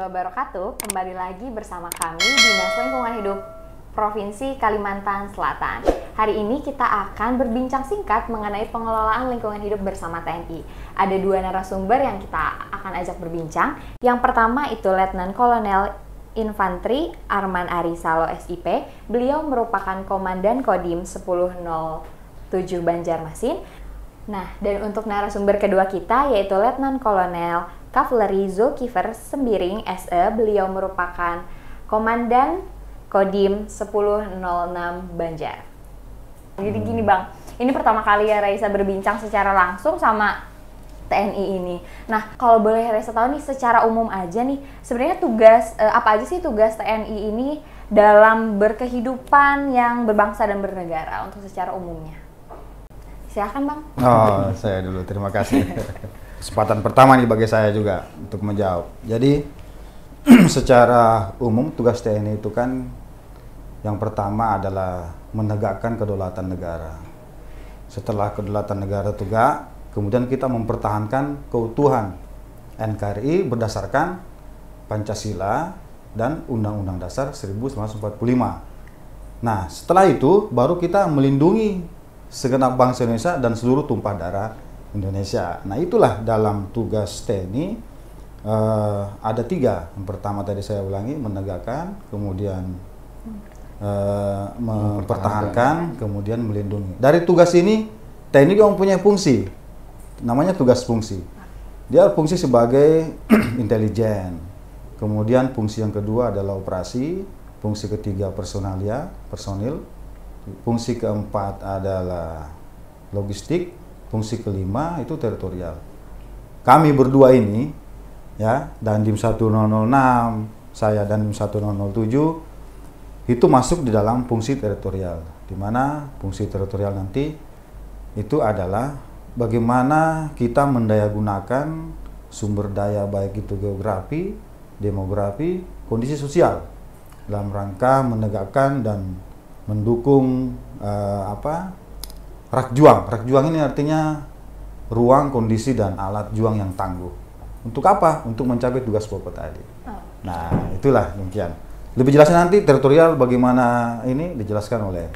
warahmatullahi wabarakatuh. Kembali lagi bersama kami Dinas Lingkungan Hidup Provinsi Kalimantan Selatan. Hari ini kita akan berbincang singkat mengenai pengelolaan lingkungan hidup bersama TNI. Ada dua narasumber yang kita akan ajak berbincang. Yang pertama itu Letnan Kolonel Infantri Arman Arisalo SIP. Beliau merupakan Komandan Kodim 1007 Banjarmasin. Nah, dan untuk narasumber kedua kita yaitu Letnan Kolonel Kavaleri Zulkifler Sembiring SE. Beliau merupakan Komandan Kodim 1006 Banjar. Jadi gini Bang, ini pertama kali ya Raisa berbincang secara langsung sama TNI ini. Nah, kalau boleh Raisa tahu nih secara umum aja nih, sebenarnya tugas apa aja sih tugas TNI ini dalam berkehidupan yang berbangsa dan bernegara untuk secara umumnya? Silakan Bang. Oh, saya dulu. Terima kasih. Kesempatan pertama nih bagi saya juga untuk menjawab. Jadi, secara umum tugas TNI itu kan yang pertama adalah menegakkan kedaulatan negara. Setelah kedaulatan negara tegak, kemudian kita mempertahankan keutuhan NKRI berdasarkan Pancasila dan Undang-Undang Dasar 1945. Nah, setelah itu baru kita melindungi segenap bangsa Indonesia dan seluruh tumpah darah Indonesia. Nah, itulah dalam tugas TNI ada tiga. Yang pertama tadi saya ulangi, menegakkan, kemudian mempertahankan, kemudian melindungi. Dari tugas ini, TNI juga mempunyai fungsi, namanya tugas fungsi. Dia fungsi sebagai intelijen. Kemudian fungsi yang kedua adalah operasi, fungsi ketiga personil, fungsi keempat adalah logistik, fungsi kelima itu teritorial. Kami berdua ini, ya, Dandim 1006, saya Dandim 1007, itu masuk di dalam fungsi teritorial, di mana fungsi teritorial nanti itu adalah bagaimana kita mendayagunakan sumber daya baik itu geografi, demografi, kondisi sosial dalam rangka menegakkan dan mendukung rak juang. Rak juang ini artinya ruang, kondisi, dan alat juang yang tangguh. Untuk apa? Untuk mencapai tugas pokok tadi. Nah, itulah demikian. Lebih jelasnya nanti teritorial bagaimana ini dijelaskan oleh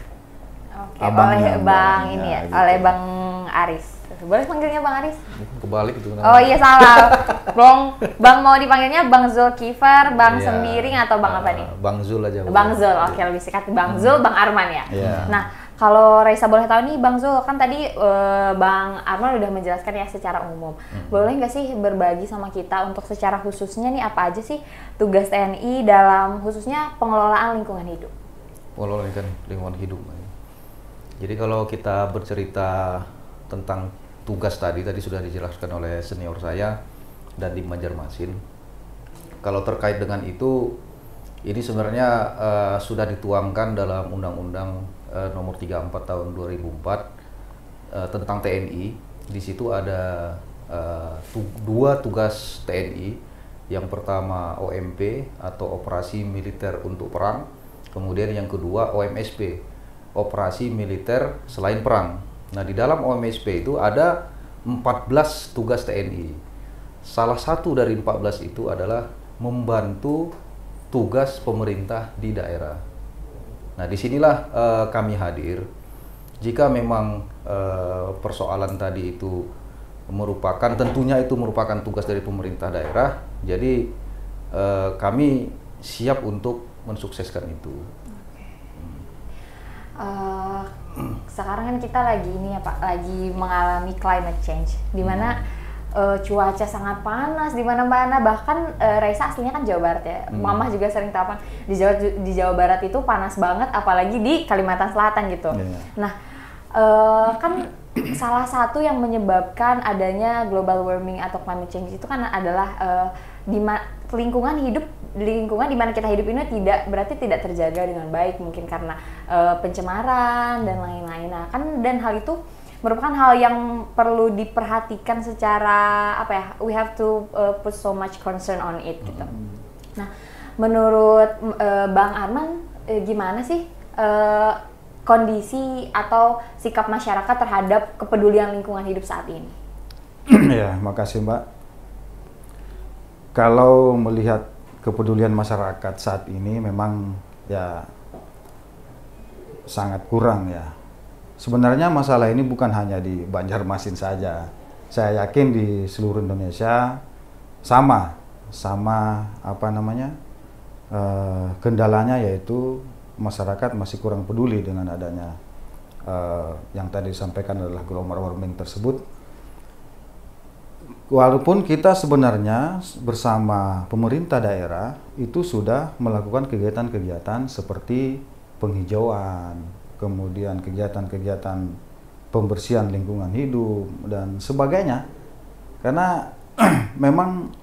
oleh Bang ini ya, gitu. oleh Bang Aris. Boleh panggilnya Bang Aris? Kebalik itu. Oh iya salah. Bang mau dipanggilnya Bang Zulkifler, Bang Iya. Sembiring atau Bang apa nih? Bang Zul aja. Bang Zul, oke lebih singkat Bang Zul, Bang Arman ya. Iya. Nah, kalau Raisa boleh tahu nih Bang Zul, kan tadi Bang Arman udah menjelaskan ya secara umum. Boleh nggak sih berbagi sama kita untuk secara khususnya nih apa aja sih tugas TNI dalam khususnya pengelolaan lingkungan hidup? Pengelolaan lingkungan hidup. Jadi kalau kita bercerita tentang tugas tadi sudah dijelaskan oleh senior saya dan di Banjarmasin. Kalau terkait dengan itu, ini sebenarnya sudah dituangkan dalam Undang-Undang Nomor 34 Tahun 2004 tentang TNI. Di situ ada dua tugas TNI. Yang pertama OMP atau Operasi Militer untuk Perang. Kemudian yang kedua OMSP, Operasi Militer Selain Perang. Nah, di dalam OMSP itu ada 14 tugas TNI. Salah satu dari 14 itu adalah membantu tugas pemerintah di daerah. Nah, disinilah kami hadir. Jika memang persoalan tadi itu tentunya itu merupakan tugas dari pemerintah daerah, jadi kami siap untuk mensukseskan itu. Sekarang kan kita lagi ini ya Pak, lagi mengalami climate change, di mana cuaca sangat panas di mana-mana. Bahkan Raisa aslinya kan Jawa Barat ya, Mama juga sering tahu kan di Jawa Barat itu panas banget, apalagi di Kalimantan Selatan gitu. Nah, kan salah satu yang menyebabkan adanya global warming atau climate change itu kan adalah lingkungan di mana kita hidup ini berarti tidak terjaga dengan baik, mungkin karena pencemaran dan lain-lain. Nah, kan dan hal itu merupakan hal yang perlu diperhatikan secara we have to put so much concern on it gitu. Nah, menurut Bang Arman gimana sih kondisi atau sikap masyarakat terhadap kepedulian lingkungan hidup saat ini? Ya, makasih Mbak. Kalau melihat kepedulian masyarakat saat ini memang ya sangat kurang ya. Sebenarnya masalah ini bukan hanya di Banjarmasin saja. Saya yakin di seluruh Indonesia sama apa namanya kendalanya, yaitu masyarakat masih kurang peduli dengan adanya yang tadi disampaikan adalah global warming tersebut. Walaupun kita sebenarnya bersama pemerintah daerah itu sudah melakukan kegiatan-kegiatan seperti penghijauan, kemudian kegiatan-kegiatan pembersihan lingkungan hidup dan sebagainya. Karena memang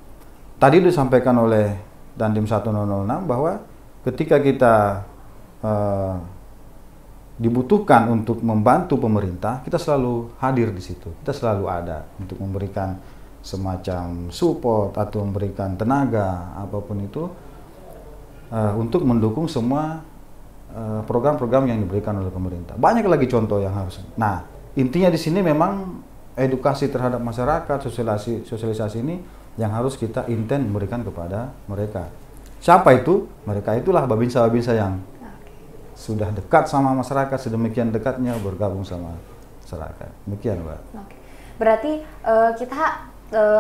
tadi disampaikan oleh Dandim 1006 bahwa ketika kita dibutuhkan untuk membantu pemerintah, kita selalu hadir di situ. Kita selalu ada untuk memberikan semacam support atau memberikan tenaga apapun itu untuk mendukung semua program-program yang diberikan oleh pemerintah. Banyak lagi contoh yang harus. Nah, intinya di sini memang edukasi terhadap masyarakat, sosialisasi ini yang harus kita intens memberikan kepada mereka. Siapa itu? Mereka itulah babinsa-babinsa yang sudah dekat sama masyarakat, sedemikian dekatnya bergabung sama masyarakat. Demikian, Mbak. Oke. Berarti kita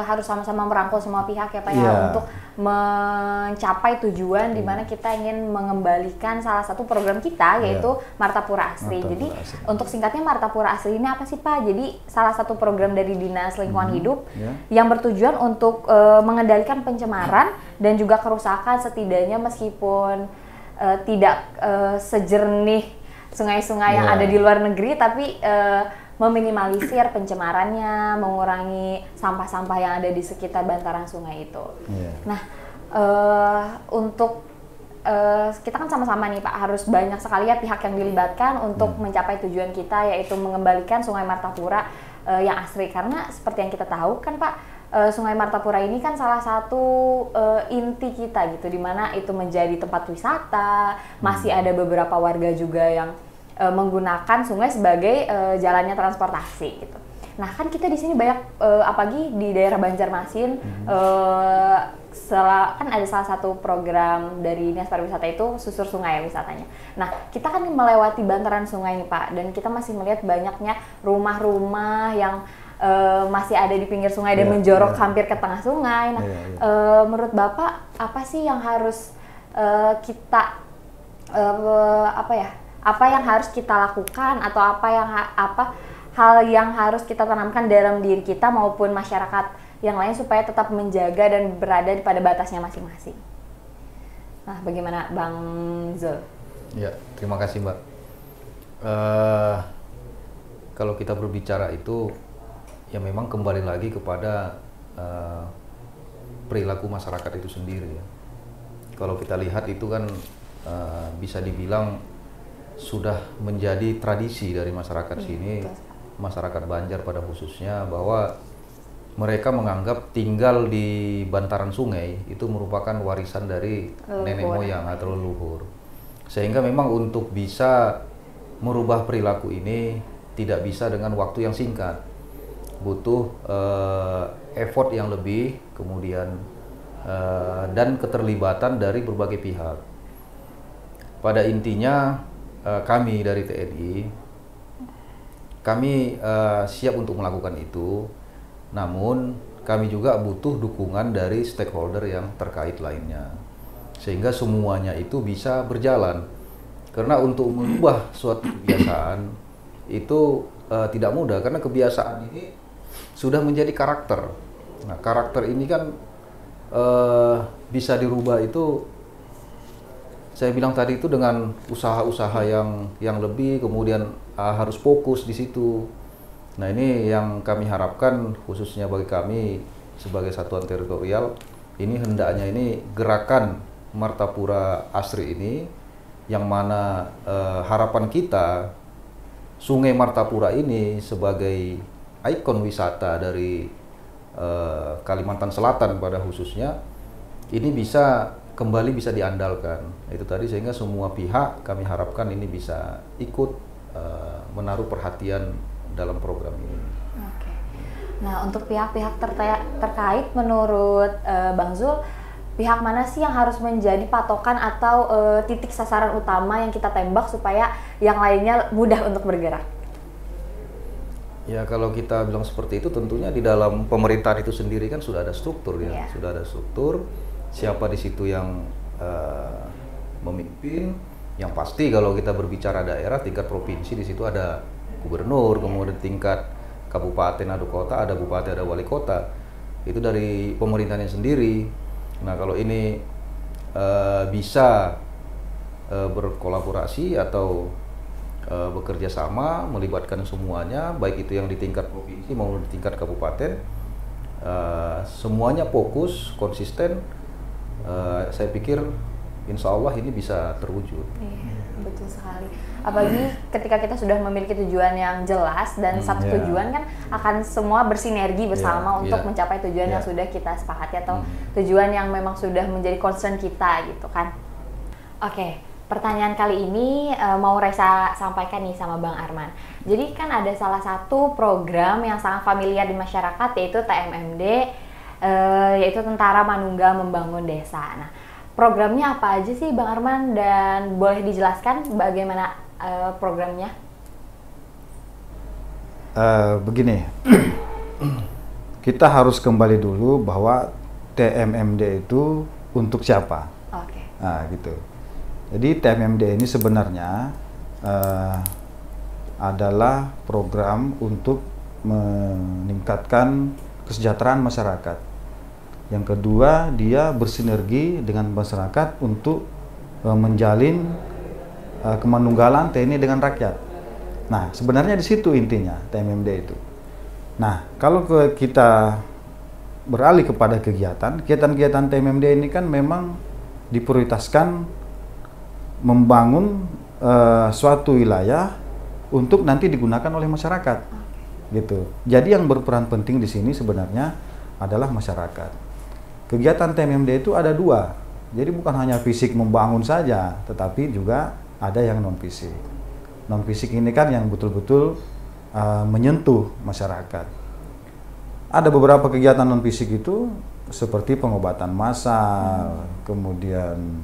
harus sama-sama merangkul semua pihak ya Pak Yeah. untuk mencapai tujuan di mana kita ingin mengembalikan salah satu program kita yaitu Martapura Asri. Jadi untuk singkatnya Martapura Asri ini apa sih Pak? Jadi salah satu program dari Dinas Lingkungan Hidup yang bertujuan untuk mengendalikan pencemaran dan juga kerusakan, setidaknya meskipun tidak sejernih sungai-sungai yang ada di luar negeri, tapi meminimalisir pencemarannya, mengurangi sampah-sampah yang ada di sekitar bantaran sungai itu. Nah, untuk kita kan sama-sama nih Pak, harus banyak sekali ya pihak yang dilibatkan untuk mencapai tujuan kita, yaitu mengembalikan Sungai Martapura yang asri. Karena seperti yang kita tahu kan Pak, Sungai Martapura ini kan salah satu inti kita gitu, dimana itu menjadi tempat wisata. Masih ada beberapa warga juga yang menggunakan sungai sebagai jalannya transportasi gitu. Nah kan kita di sini banyak apalagi di daerah Banjarmasin kan ada salah satu program dari Dinas Pariwisata itu susur sungai wisatanya. Nah kita kan melewati bantaran sungai nih Pak, dan kita masih melihat banyaknya rumah-rumah yang masih ada di pinggir sungai dan menjorok hampir ke tengah sungai. Nah menurut Bapak apa sih yang harus kita apa yang harus kita lakukan, atau apa hal yang harus kita tanamkan dalam diri kita maupun masyarakat yang lain supaya tetap menjaga dan berada pada batasnya masing-masing. Nah, bagaimana Bang Zul? Ya, terima kasih Mbak. Kalau kita berbicara itu, ya memang kembali lagi kepada perilaku masyarakat itu sendiri ya. Kalau kita lihat itu kan bisa dibilang sudah menjadi tradisi dari masyarakat sini, masyarakat Banjar pada khususnya, bahwa mereka menganggap tinggal di bantaran sungai itu merupakan warisan dari nenek moyang atau leluhur. Sehingga memang untuk bisa merubah perilaku ini tidak bisa dengan waktu yang singkat. Butuh effort yang lebih, kemudian dan keterlibatan dari berbagai pihak. Pada intinya kami dari TNI, kami siap untuk melakukan itu, namun kami juga butuh dukungan dari stakeholder yang terkait lainnya, sehingga semuanya itu bisa berjalan. Karena untuk mengubah suatu kebiasaan itu tidak mudah, karena kebiasaan ini sudah menjadi karakter. Nah, karakter ini kan bisa dirubah itu, saya bilang tadi itu dengan usaha-usaha yang lebih, kemudian harus fokus di situ. Nah ini yang kami harapkan khususnya bagi kami sebagai satuan teritorial, ini hendaknya ini gerakan Martapura Asri ini, yang mana harapan kita Sungai Martapura ini sebagai ikon wisata dari Kalimantan Selatan pada khususnya, ini kembali bisa diandalkan. Itu tadi, sehingga semua pihak kami harapkan ini bisa ikut menaruh perhatian dalam program ini. Oke. Nah untuk pihak-pihak terkait menurut Bang Zul, pihak mana sih yang harus menjadi patokan atau titik sasaran utama yang kita tembak supaya yang lainnya mudah untuk bergerak? Ya kalau kita bilang seperti itu tentunya di dalam pemerintahan itu sendiri kan sudah ada struktur ya, sudah ada struktur siapa di situ yang memimpin. Yang pasti kalau kita berbicara daerah tingkat provinsi di situ ada gubernur, kemudian tingkat kabupaten atau kota ada bupati, ada wali kota. Itu dari pemerintahnya sendiri. Nah kalau ini bisa berkolaborasi atau bekerja sama, melibatkan semuanya, baik itu yang di tingkat provinsi maupun di tingkat kabupaten, semuanya fokus, konsisten, saya pikir insya Allah ini bisa terwujud. Iya, betul sekali. Apalagi ketika kita sudah memiliki tujuan yang jelas dan satu tujuan kan akan semua bersinergi bersama untuk mencapai tujuan yang sudah kita sepakati atau tujuan yang memang sudah menjadi concern kita gitu kan. Oke, pertanyaan kali ini mau Reza sampaikan nih sama Bang Arman. Jadi kan ada salah satu program yang sangat familiar di masyarakat yaitu TMMD, yaitu Tentara Manunggal Membangun Desa. Nah, programnya apa aja sih Bang Arman dan boleh dijelaskan bagaimana programnya? Begini, kita harus kembali dulu bahwa TMMD itu untuk siapa? Oke. Nah, gitu. Jadi TMMD ini sebenarnya adalah program untuk meningkatkan kesejahteraan masyarakat. Yang kedua, dia bersinergi dengan masyarakat untuk menjalin kemanunggalan TNI dengan rakyat. Nah, sebenarnya di situ intinya TMMD itu. Nah, kalau kita beralih kepada kegiatan TMMD ini kan memang diprioritaskan membangun suatu wilayah untuk nanti digunakan oleh masyarakat, gitu. Jadi yang berperan penting di sini sebenarnya adalah masyarakat. Kegiatan TMMD itu ada dua, jadi bukan hanya fisik membangun saja, tetapi juga ada yang non fisik. Non fisik ini kan yang betul-betul menyentuh masyarakat. Ada beberapa kegiatan non fisik itu seperti pengobatan massal, kemudian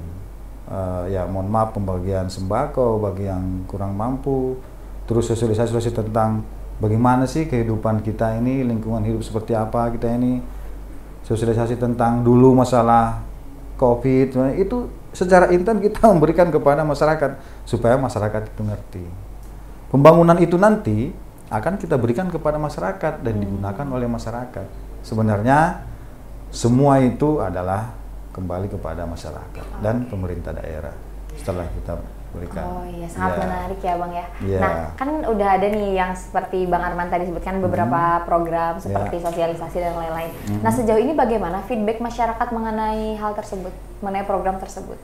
ya mohon maaf pembagian sembako bagi yang kurang mampu, terus sosialisasi tentang bagaimana sih kehidupan kita ini, lingkungan hidup seperti apa kita ini, sosialisasi tentang dulu masalah COVID, itu secara intens kita memberikan kepada masyarakat supaya masyarakat itu ngerti. Pembangunan itu nanti akan kita berikan kepada masyarakat dan digunakan oleh masyarakat. Sebenarnya semua itu adalah kembali kepada masyarakat dan pemerintah daerah setelah kita berikan. Oh iya, sangat menarik ya Bang ya. Yeah. Nah, kan udah ada nih yang seperti Bang Arman tadi sebutkan beberapa program seperti sosialisasi dan lain-lain. Nah, sejauh ini bagaimana feedback masyarakat mengenai hal tersebut, mengenai program tersebut?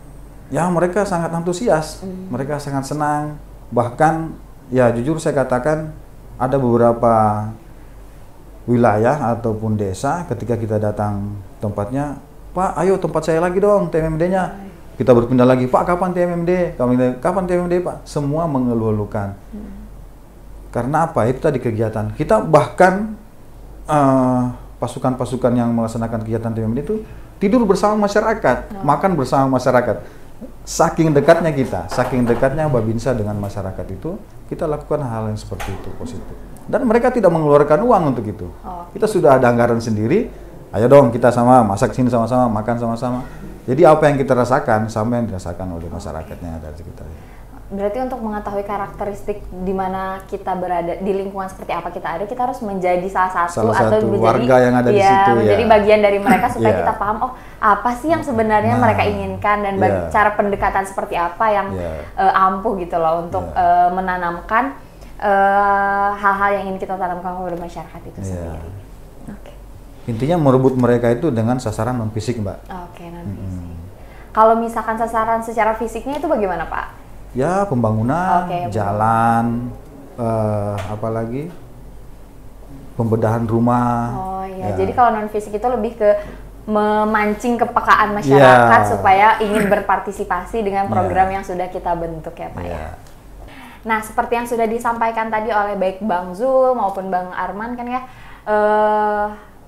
Ya, mereka sangat antusias, mereka sangat senang. Bahkan, ya jujur saya katakan ada beberapa wilayah ataupun desa ketika kita datang tempatnya, Pak, ayo tempat saya lagi dong TMMD-nya. Kita berpindah lagi, Pak, kapan TMMD? Kapan TMMD, Pak? Semua mengeluh-elukan. Karena apa? Itu tadi kegiatan. Kita bahkan pasukan-pasukan yang melaksanakan kegiatan TMMD itu tidur bersama masyarakat, makan bersama masyarakat. Saking dekatnya kita, saking dekatnya Babinsa dengan masyarakat itu, kita lakukan hal yang seperti itu, positif. Dan mereka tidak mengeluarkan uang untuk itu. Kita sudah ada anggaran sendiri, ayo dong kita sama masak sini sama-sama, makan sama-sama. Jadi apa yang kita rasakan sama yang dirasakan oleh masyarakatnya yang ada di sekitar. Berarti untuk mengetahui karakteristik di mana kita berada, di lingkungan seperti apa kita ada, kita harus menjadi salah satu atau menjadi warga yang ada di situ, menjadi bagian dari mereka supaya kita paham, oh apa sih yang sebenarnya mereka inginkan dan cara pendekatan seperti apa yang ampuh gitu loh untuk menanamkan hal-hal yang ingin kita tanamkan kepada masyarakat itu sendiri. Intinya merebut mereka itu dengan sasaran non fisik, Mbak. Oke, non fisik. Kalau misalkan sasaran secara fisiknya itu bagaimana, Pak? Ya, pembangunan, jalan, apalagi pembedahan rumah. Oh iya, jadi kalau non fisik itu lebih ke memancing kepekaan masyarakat supaya ingin berpartisipasi dengan program yang sudah kita bentuk ya, Pak ya. Nah, seperti yang sudah disampaikan tadi oleh baik Bang Zul maupun Bang Arman kan ya,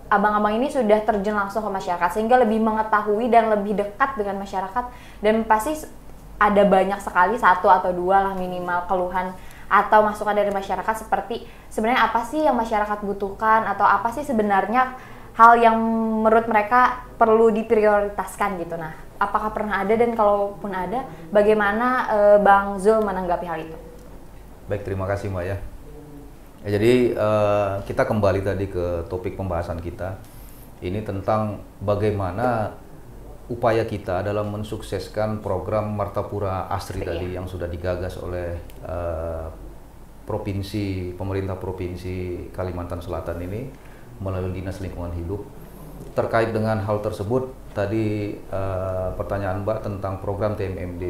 abang-abang ini sudah terjun langsung ke masyarakat sehingga lebih mengetahui dan lebih dekat dengan masyarakat, dan pasti ada banyak sekali, 1 atau 2 lah minimal keluhan atau masukan dari masyarakat seperti sebenarnya apa sih yang masyarakat butuhkan atau apa sih sebenarnya hal yang menurut mereka perlu diprioritaskan gitu. Nah, apakah pernah ada, dan kalaupun ada, bagaimana Bang Zul menanggapi hal itu? Baik, terima kasih Mbak ya. Jadi kita kembali tadi ke topik pembahasan kita. Ini tentang bagaimana upaya kita dalam mensukseskan program Martapura Asri tadi yang sudah digagas oleh pemerintah provinsi Kalimantan Selatan ini melalui Dinas Lingkungan Hidup. Terkait dengan hal tersebut, tadi pertanyaan Mbak tentang program TMMD.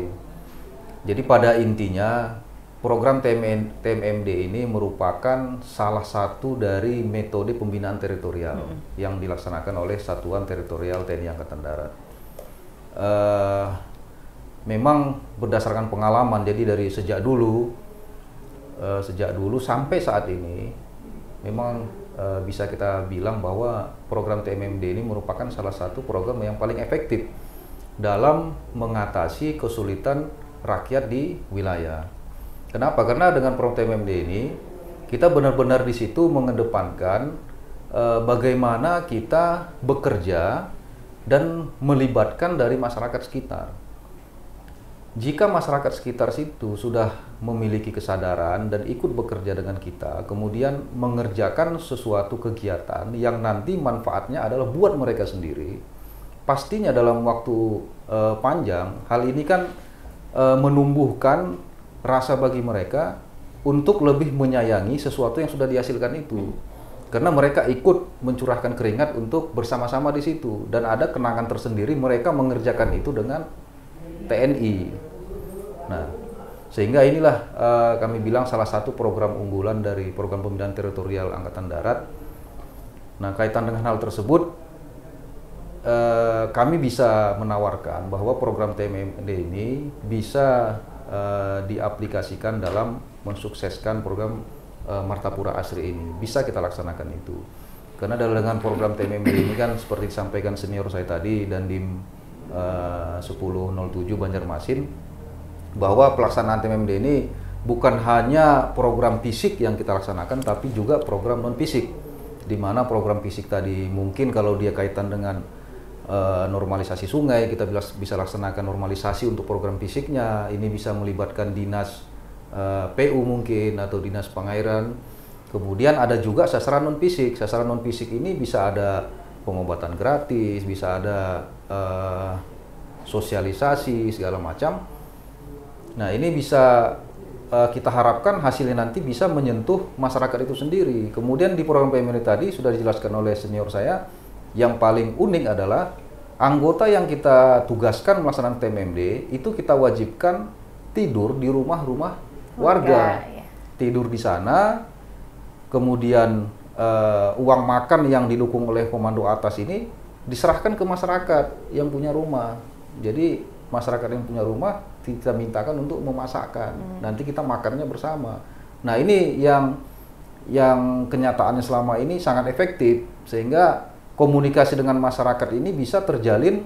Jadi pada intinya program TMMD ini merupakan salah satu dari metode pembinaan teritorial yang dilaksanakan oleh Satuan Teritorial TNI Angkatan Darat. Memang berdasarkan pengalaman, jadi dari sejak dulu sampai saat ini, memang bisa kita bilang bahwa program TMMD ini merupakan salah satu program yang paling efektif dalam mengatasi kesulitan rakyat di wilayah. Kenapa? Karena dengan program TMMD ini kita benar-benar di situ mengedepankan bagaimana kita bekerja dan melibatkan dari masyarakat sekitar. Jika masyarakat sekitar situ sudah memiliki kesadaran dan ikut bekerja dengan kita, kemudian mengerjakan sesuatu kegiatan yang nanti manfaatnya adalah buat mereka sendiri, pastinya dalam waktu panjang hal ini kan menumbuhkan rasa bagi mereka untuk lebih menyayangi sesuatu yang sudah dihasilkan itu. Karena mereka ikut mencurahkan keringat untuk bersama-sama di situ, dan ada kenangan tersendiri mereka mengerjakan itu dengan TNI. Nah, sehingga inilah kami bilang salah satu program unggulan dari program pembinaan teritorial Angkatan Darat. Nah, kaitan dengan hal tersebut, kami bisa menawarkan bahwa program TMMD ini bisa diaplikasikan dalam mensukseskan program Martapura Asri ini. Bisa kita laksanakan itu. Karena dengan program TMMD ini kan seperti disampaikan senior saya tadi dan di 1007 Banjarmasin, bahwa pelaksanaan TMMD ini bukan hanya program fisik yang kita laksanakan, tapi juga program non fisik. Di mana program fisik tadi mungkin kalau dia kaitan dengan normalisasi sungai, kita bisa laksanakan normalisasi untuk program fisiknya. Ini bisa melibatkan dinas PU mungkin atau dinas pengairan. Kemudian ada juga sasaran non fisik. Sasaran non fisik ini bisa ada pengobatan gratis, bisa ada sosialisasi segala macam. Nah, ini bisa kita harapkan hasilnya nanti bisa menyentuh masyarakat itu sendiri. Kemudian di program PMD tadi sudah dijelaskan oleh senior saya, yang paling unik adalah anggota yang kita tugaskan melaksanakan TMMD itu kita wajibkan tidur di rumah-rumah warga. Tidur di sana, kemudian uang makan yang didukung oleh komando atas ini diserahkan ke masyarakat yang punya rumah. Jadi masyarakat yang punya rumah kita mintakan untuk memasakkan. Nanti kita makannya bersama. Nah, ini yang kenyataannya selama ini sangat efektif, sehingga komunikasi dengan masyarakat ini bisa terjalin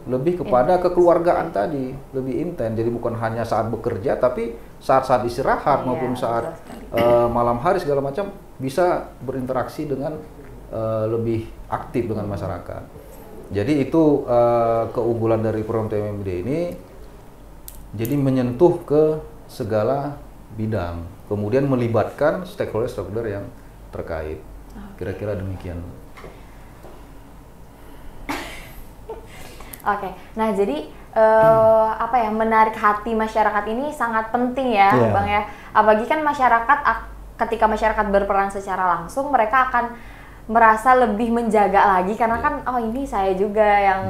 lebih kepada kekeluargaan tadi, lebih intens. Jadi bukan hanya saat bekerja, tapi saat-saat istirahat maupun saat malam hari segala macam bisa berinteraksi dengan lebih aktif dengan masyarakat. Jadi itu keunggulan dari program TMMD ini. Jadi menyentuh ke segala bidang, kemudian melibatkan stakeholder yang terkait. Kira-kira demikian. Oke, nah jadi menarik hati masyarakat ini sangat penting ya, Bang ya. Apalagi kan masyarakat, ketika masyarakat berperan secara langsung, mereka akan merasa lebih menjaga lagi karena kan ini saya juga yang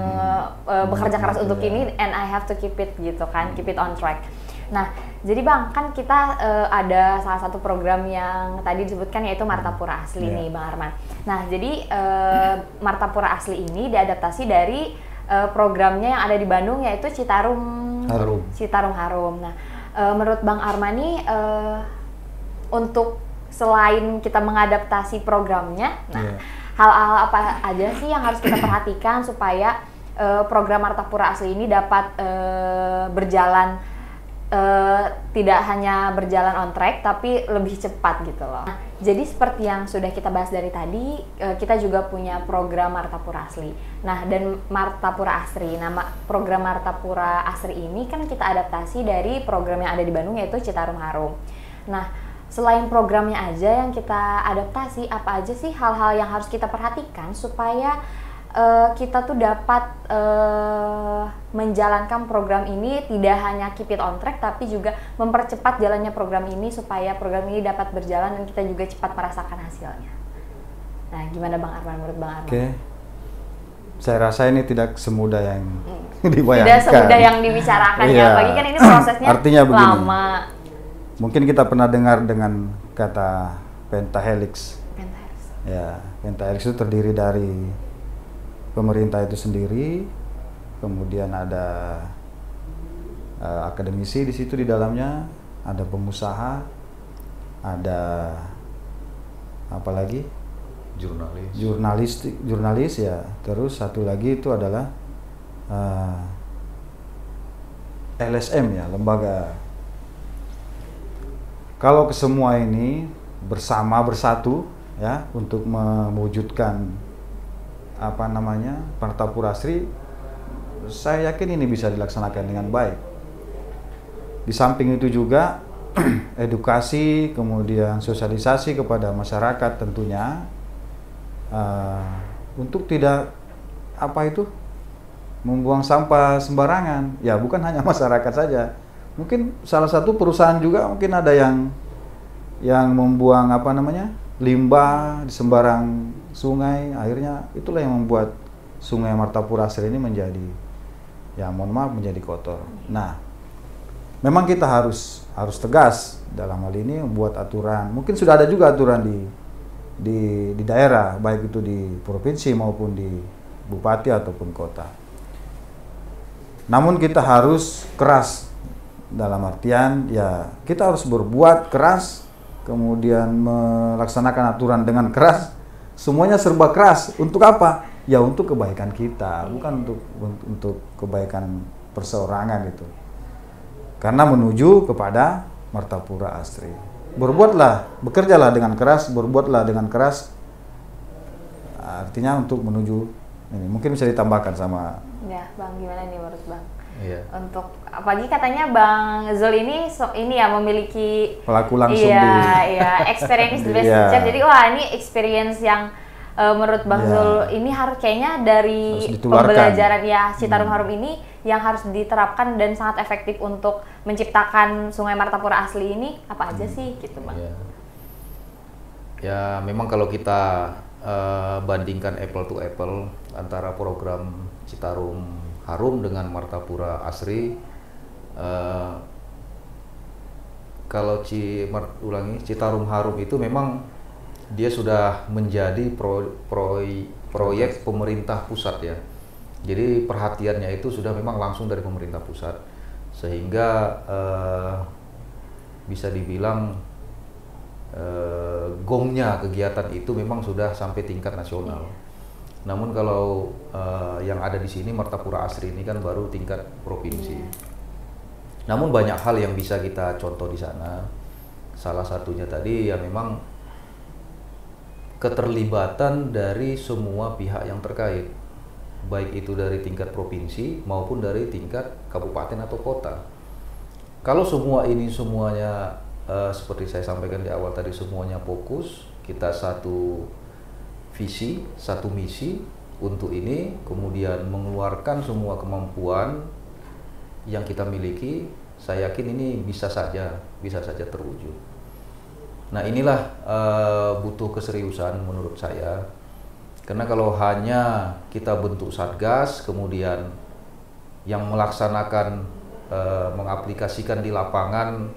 bekerja keras untuk ini, and I have to keep it gitu kan, keep it on track. Nah, jadi Bang, kan kita ada salah satu program yang tadi disebutkan yaitu Martapura Asli nih Bang Arman. Nah, jadi Martapura Asli ini diadaptasi dari programnya yang ada di Bandung yaitu Citarum Harum. Nah, menurut Bang Arman nih untuk selain kita mengadaptasi programnya, nah Iya. hal-hal apa aja sih yang harus kita perhatikan supaya program Martapura Asri ini dapat berjalan, tidak hanya berjalan on track tapi lebih cepat gitu loh. Nah, jadi seperti yang sudah kita bahas dari tadi, kita juga punya program Martapura Asri. Nah, dan Martapura Asri, nama program Martapura Asri ini kan kita adaptasi dari program yang ada di Bandung, yaitu Citarum Harum. Nah, selain programnya aja yang kita adaptasi, apa aja sih hal-hal yang harus kita perhatikan supaya kita tuh dapat menjalankan program ini tidak hanya keep it on track, tapi juga mempercepat jalannya program ini supaya program ini dapat berjalan dan kita juga cepat merasakan hasilnya. Nah, gimana Bang Arman, menurut Bang Arman? Oke. Saya rasa ini tidak semudah yang dibayangkan. Tidak semudah yang dibicarakan ya, Iya. apalagi kan ini prosesnya Artinya begini. lama. Mungkin kita pernah dengar dengan kata pentahelix. Pentahelix. Ya, pentahelix itu terdiri dari pemerintah itu sendiri, kemudian ada akademisi di situ di dalamnya, ada pengusaha, ada apa lagi? Jurnalis ya. Terus satu lagi itu adalah LSM ya, lembaga. Kalau kesemua ini bersatu ya untuk mewujudkan Martapura Asri, saya yakin ini bisa dilaksanakan dengan baik. Di samping itu juga edukasi, kemudian sosialisasi kepada masyarakat tentunya, untuk tidak membuang sampah sembarangan. Ya, bukan hanya masyarakat saja. Mungkin salah satu perusahaan juga mungkin ada yang membuang limbah di sembarang sungai, akhirnya itulah yang membuat sungai Martapura Asri ini menjadi, ya mohon maaf, menjadi kotor. Nah, memang kita harus tegas dalam hal ini membuat aturan. Mungkin sudah ada juga aturan di daerah, baik itu di provinsi maupun di bupati ataupun kota. Namun kita harus keras dalam artian ya kita harus berbuat keras, kemudian melaksanakan aturan dengan keras. Semuanya serba keras. Untuk apa? Ya untuk kebaikan kita, bukan untuk kebaikan perseorangan gitu. Karena menuju kepada Martapura Asri. Bekerjalah dengan keras, berbuatlah dengan keras. Artinya untuk menuju ini. Mungkin bisa ditambahkan sama Ya, Bang, gimana nih menurut Bang? Iya. Untuk apalagi katanya Bang Zul ini memiliki pelaku langsung experience the best Iya. teacher. Jadi wah, ini experience yang menurut Bang Iya. Zul ini kayaknya dari Harus ditularkan. pembelajaran Citarum Harum ini yang harus diterapkan dan sangat efektif untuk menciptakan Sungai Martapura Asli ini apa aja sih gitu Bang? Ya, ya memang kalau kita bandingkan apple to apple antara program Citarum Harum dengan Martapura Asri, kalau Citarum Harum itu memang dia sudah menjadi proyek pemerintah pusat ya. Jadi perhatiannya itu sudah memang langsung dari pemerintah pusat, sehingga bisa dibilang gongnya kegiatan itu memang sudah sampai tingkat nasional. Namun kalau yang ada di sini Martapura Asri ini kan baru tingkat provinsi. Namun banyak hal yang bisa kita contoh di sana. Salah satunya tadi ya memang keterlibatan dari semua pihak yang terkait, baik itu dari tingkat provinsi maupun dari tingkat kabupaten atau kota. Kalau semuanya seperti saya sampaikan di awal tadi, semuanya fokus, kita satu visi, satu misi untuk ini, kemudian mengeluarkan semua kemampuan yang kita miliki, saya yakin ini bisa saja terwujud. Nah inilah butuh keseriusan menurut saya, karena kalau hanya kita bentuk satgas, kemudian yang melaksanakan, mengaplikasikan di lapangan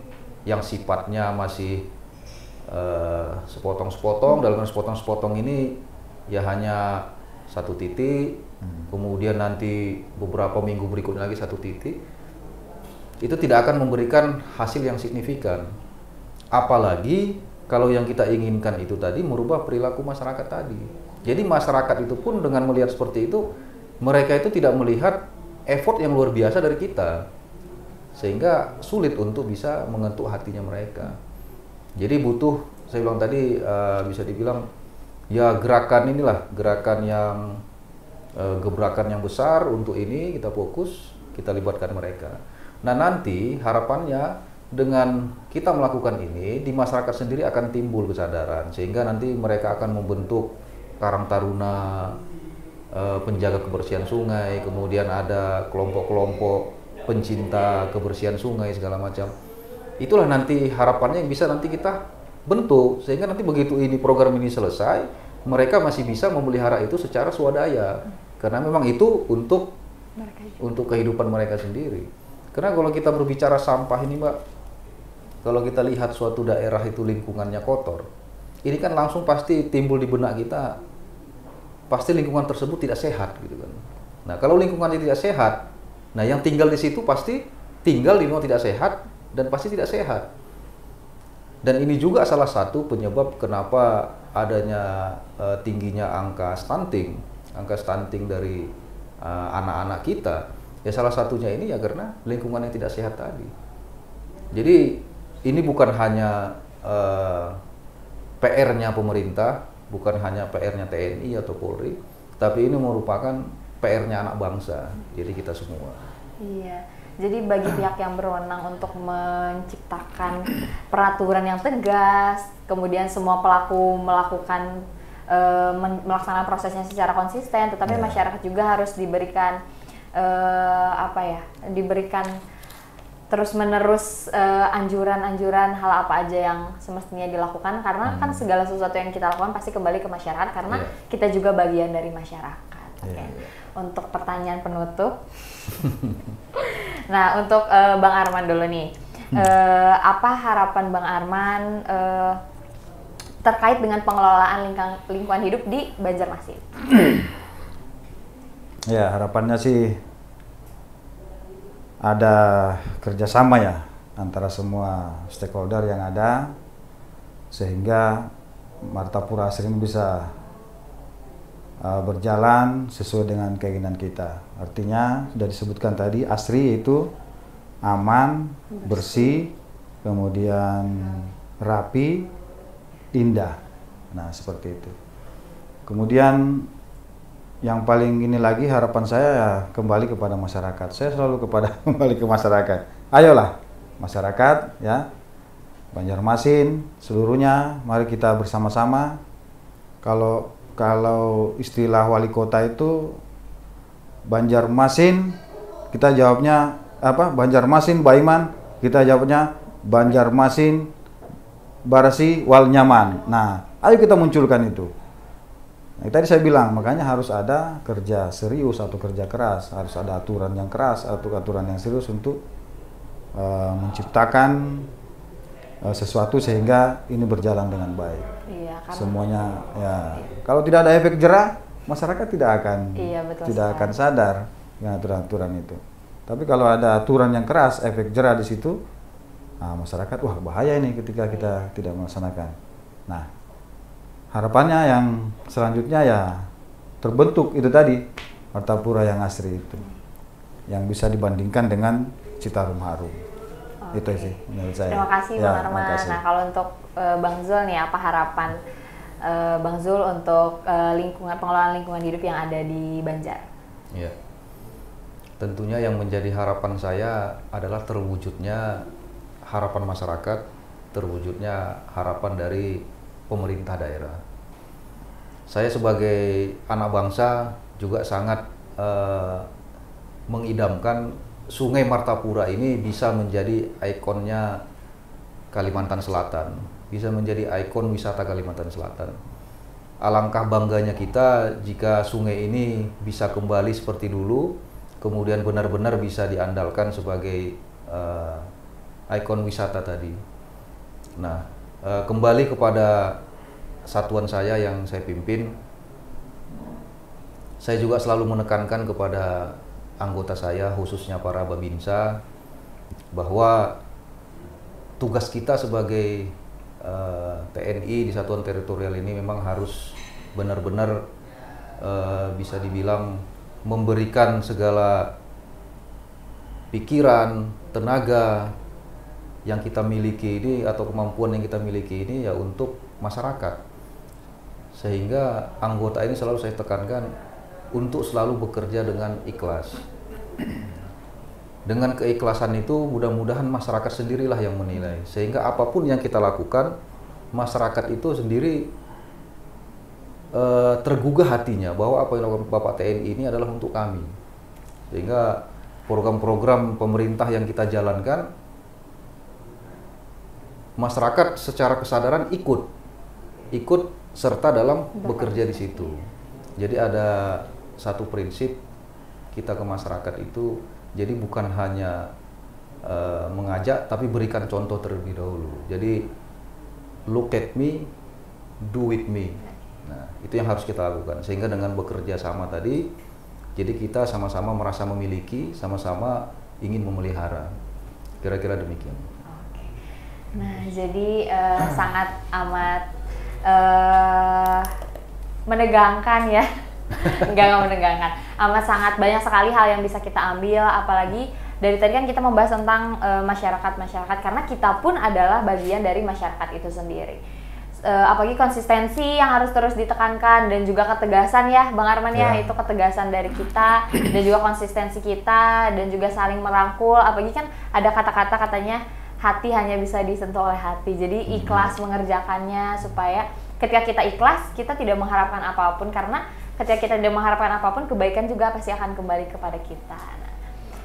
yang sifatnya masih sepotong-sepotong, dalam sepotong-sepotong ini ya hanya satu titik, kemudian nanti beberapa minggu berikutnya lagi satu titik, itu tidak akan memberikan hasil yang signifikan. Apalagi kalau yang kita inginkan itu tadi merubah perilaku masyarakat tadi. Jadi masyarakat itu pun dengan melihat seperti itu, mereka itu tidak melihat effort yang luar biasa dari kita, sehingga sulit untuk bisa mengetuk hatinya mereka. Jadi butuh, saya bilang tadi, bisa dibilang ya gerakan inilah, gerakan yang gebrakan yang besar untuk ini kita fokus, kita libatkan mereka. Nah nanti harapannya dengan kita melakukan ini di masyarakat sendiri akan timbul kesadaran, sehingga nanti mereka akan membentuk Karang Taruna, penjaga kebersihan sungai, kemudian ada kelompok-kelompok pencinta kebersihan sungai segala macam. Itulah nanti harapannya yang bisa nanti kita bentuk, sehingga nanti begitu ini program ini selesai, mereka masih bisa memelihara itu secara swadaya, karena memang itu untuk kehidupan mereka sendiri. Karena kalau kita berbicara sampah ini, Mbak, kalau kita lihat suatu daerah itu lingkungannya kotor, ini kan langsung pasti timbul di benak kita, pasti lingkungan tersebut tidak sehat gitu kan. Nah kalau lingkungannya tidak sehat, nah yang tinggal di situ pasti tinggal di lingkungan tidak sehat dan pasti tidak sehat. Dan ini juga salah satu penyebab kenapa adanya tingginya angka stunting dari anak-anak kita. Ya salah satunya ini ya karena lingkungan yang tidak sehat tadi. Jadi ini bukan hanya PR-nya pemerintah, bukan hanya PR-nya TNI atau Polri, tapi ini merupakan PR-nya anak bangsa. Jadi kita semua. Iya. Jadi bagi pihak yang berwenang untuk menciptakan peraturan yang tegas, kemudian semua pelaku melaksanakan prosesnya secara konsisten, tetapi masyarakat juga harus diberikan diberikan terus-menerus anjuran-anjuran hal apa aja yang semestinya dilakukan, karena kan segala sesuatu yang kita lakukan pasti kembali ke masyarakat, karena kita juga bagian dari masyarakat. Oke. Untuk pertanyaan penutup. Nah, untuk Bang Arman dulu nih. Apa harapan Bang Arman terkait dengan pengelolaan lingkungan hidup di Banjarmasin? Ya, harapannya sih ada kerjasama ya antara semua stakeholder yang ada, sehingga Martapura Asri ini bisa berjalan sesuai dengan keinginan kita. Artinya sudah disebutkan tadi, Asri itu aman, bersih, kemudian rapi, indah. Nah seperti itu. Kemudian yang paling ini lagi harapan saya ya kembali kepada masyarakat. Saya selalu kembali ke masyarakat. Ayolah masyarakat ya, Banjarmasin seluruhnya, mari kita bersama-sama. Kalau istilah wali kota itu Banjarmasin, kita jawabnya apa? Banjarmasin Baiman, kita jawabnya Banjarmasin Barasi wal nyaman. Nah, ayo kita munculkan itu. Nah, tadi saya bilang, makanya harus ada kerja serius atau kerja keras, harus ada aturan yang keras atau aturan yang serius untuk menciptakan sesuatu sehingga ini berjalan dengan baik. Iya, semuanya ya. Kalau tidak ada efek jerah, masyarakat tidak akan sadar dengan aturan-aturan itu. Tapi kalau ada aturan yang keras, efek jerah di situ, nah, masyarakat wah bahaya ini ketika kita tidak melaksanakan. Nah, harapannya yang selanjutnya ya terbentuk itu tadi Martapura yang asri itu, yang bisa dibandingkan dengan Citarum Harum. Itu sih menurut saya. Terima kasih Bang Arman. Nah kalau untuk Bang Zul nih, apa harapan Bang Zul untuk pengelolaan lingkungan hidup yang ada di Banjar? Ya, tentunya yang menjadi harapan saya adalah terwujudnya harapan masyarakat, terwujudnya harapan dari pemerintah daerah. Saya sebagai anak bangsa juga sangat mengidamkan Sungai Martapura ini bisa menjadi ikonnya Kalimantan Selatan, bisa menjadi ikon wisata Kalimantan Selatan. Alangkah bangganya kita jika sungai ini bisa kembali seperti dulu, kemudian benar-benar bisa diandalkan sebagai ikon wisata tadi. Nah, kembali kepada satuan saya yang saya pimpin, saya juga selalu menekankan kepada anggota saya, khususnya para babinsa, bahwa tugas kita sebagai TNI di Satuan Teritorial ini memang harus benar-benar bisa dibilang memberikan segala pikiran, tenaga yang kita miliki ini atau kemampuan yang kita miliki ini ya untuk masyarakat. Sehingga anggota ini selalu saya tekankan untuk selalu bekerja dengan ikhlas. Dengan keikhlasan itu mudah-mudahan masyarakat sendirilah yang menilai. Sehingga apapun yang kita lakukan, masyarakat itu sendiri tergugah hatinya bahwa apa yang dilakukan Bapak TNI ini adalah untuk kami. Sehingga program-program pemerintah yang kita jalankan, masyarakat secara kesadaran ikut serta dalam bekerja di situ. Jadi ada satu prinsip kita ke masyarakat itu, jadi bukan hanya mengajak, tapi berikan contoh terlebih dahulu. Jadi look at me, do with me. Nah, itu yang harus kita lakukan. Sehingga dengan bekerja sama tadi, jadi kita sama-sama merasa memiliki, sama-sama ingin memelihara. Kira-kira demikian. Oke. Nah, jadi sangat amat menegangkan ya. Enggak menegangkan. Amat sangat banyak sekali hal yang bisa kita ambil, apalagi dari tadi kan kita membahas tentang masyarakat, karena kita pun adalah bagian dari masyarakat itu sendiri. Apalagi konsistensi yang harus terus ditekankan dan juga ketegasan ya Bang Arman ya, itu ketegasan dari kita dan juga konsistensi kita dan juga saling merangkul. Apalagi kan ada kata-kata katanya hati hanya bisa disentuh oleh hati, jadi ikhlas mengerjakannya, supaya ketika kita ikhlas kita tidak mengharapkan apapun, karena ketika kita tidak mengharapkan apapun, kebaikan juga pasti akan kembali kepada kita. Nah,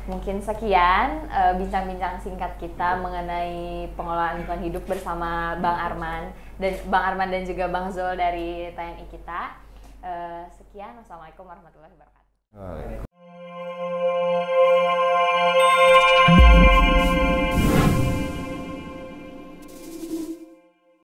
mungkin sekian bincang-bincang singkat kita mengenai pengelolaan lingkungan hidup bersama Bang Arman dan juga Bang Zul dari TNI kita. Sekian, wassalamualaikum warahmatullahi wabarakatuh.